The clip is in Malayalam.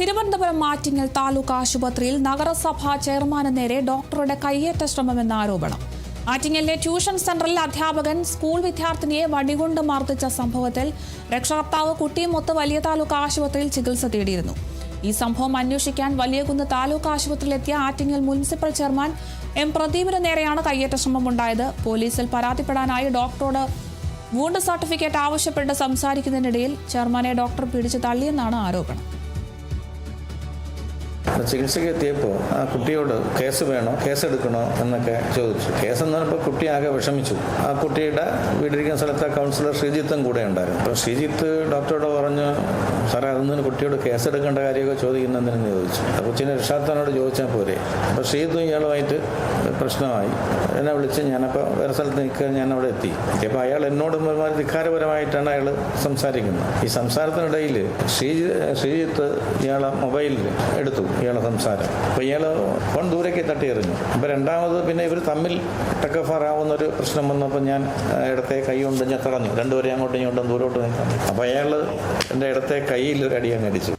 തിരുവനന്തപുരം ആറ്റിങ്ങൽ താലൂക്ക് ആശുപത്രിയിൽ നഗരസഭാ ചെയർമാന് നേരെ ഡോക്ടറുടെ കയ്യേറ്റ ശ്രമമെന്ന ആരോപണം. ആറ്റിങ്ങലിലെ ട്യൂഷൻ സെന്ററിൽ അധ്യാപകൻ സ്കൂൾ വിദ്യാർത്ഥിനിയെ വടികൊണ്ട് മർദ്ദിച്ച സംഭവത്തിൽ രക്ഷകർത്താവ് കുട്ടിയുമൊത്ത് വലിയ താലൂക്ക് ആശുപത്രിയിൽ ചികിത്സ തേടിയിരുന്നു. ഈ സംഭവം അന്വേഷിക്കാൻ വലിയകുന്ന് താലൂക്ക് ആശുപത്രിയിലെത്തിയ ആറ്റിങ്ങൽ മുനിസിപ്പൽ ചെയർമാൻ എം പ്രദീപിന് നേരെയാണ് കയ്യേറ്റ ശ്രമമുണ്ടായത്. പോലീസിൽ പരാതിപ്പെടാനായി ഡോക്ടറോട് വൂണ്ട് സർട്ടിഫിക്കറ്റ് ആവശ്യപ്പെട്ട് സംസാരിക്കുന്നതിനിടയിൽ ചെയർമാനെ ഡോക്ടർ പിടിച്ചു തള്ളിയെന്നാണ് ആരോപണം. ചികിത്സയ്ക്ക് എത്തിയപ്പോൾ ആ കുട്ടിയോട് കേസ് വേണോ, കേസെടുക്കണോ എന്നൊക്കെ ചോദിച്ചു. കേസെന്ന് പറഞ്ഞപ്പോൾ കുട്ടി ആകെ വിഷമിച്ചു. ആ കുട്ടിയുടെ വീട്ടിലിരിക്കുന്ന സ്ഥലത്തെ കൗൺസിലർ ശ്രീജിത്തും കൂടെ ഉണ്ടായിരുന്നു. അപ്പോൾ ശ്രീജിത്ത് ഡോക്ടറോട് പറഞ്ഞു, സാറേ അതൊന്നും കുട്ടിയോട് കേസെടുക്കേണ്ട കാര്യമൊക്കെ ചോദിക്കുന്നതിനെന്ന് ചോദിച്ചു. അപ്പോൾ കൊച്ചിനെ രക്ഷാർത്ഥനോട് ചോദിച്ചാൽ പോരെ. അപ്പോൾ ശ്രീജിത്തും ഇയാളുമായിട്ട് പ്രശ്നമായി. എന്നെ വിളിച്ച് ഞാനപ്പോൾ വേറെ സ്ഥലത്ത് നിൽക്കുക, ഞാൻ അവിടെ എത്തി. അപ്പോൾ അയാൾ എന്നോട് ധിക്കാരപരമായിട്ടാണ് അയാൾ സംസാരിക്കുന്നത്. ഈ സംസാരത്തിനിടയിൽ ശ്രീജിത്ത് ഇയാളെ മൊബൈലിൽ എടുത്തു ഇയാളെ സംസാരം. അപ്പോൾ ഇയാൾ ഫോൺ ദൂരേക്ക് തട്ടി എറിഞ്ഞു. അപ്പോൾ രണ്ടാമത് പിന്നെ ഇവർ തമ്മിൽ ടക്കഫാറാവുന്ന ഒരു പ്രശ്നം വന്നപ്പോൾ ഞാൻ ഇടത്തെ കൈ കൊണ്ട് ഞാൻ തടഞ്ഞു. രണ്ടുപേരെയും അങ്ങോട്ടും ഇങ്ങോട്ടും ദൂരോട്ട് നിൽക്കാം. അപ്പോൾ അയാൾ എൻ്റെ ഇടത്തെ കൈയിൽ ഒരു അടി അങ്ങ് അടിച്ചു.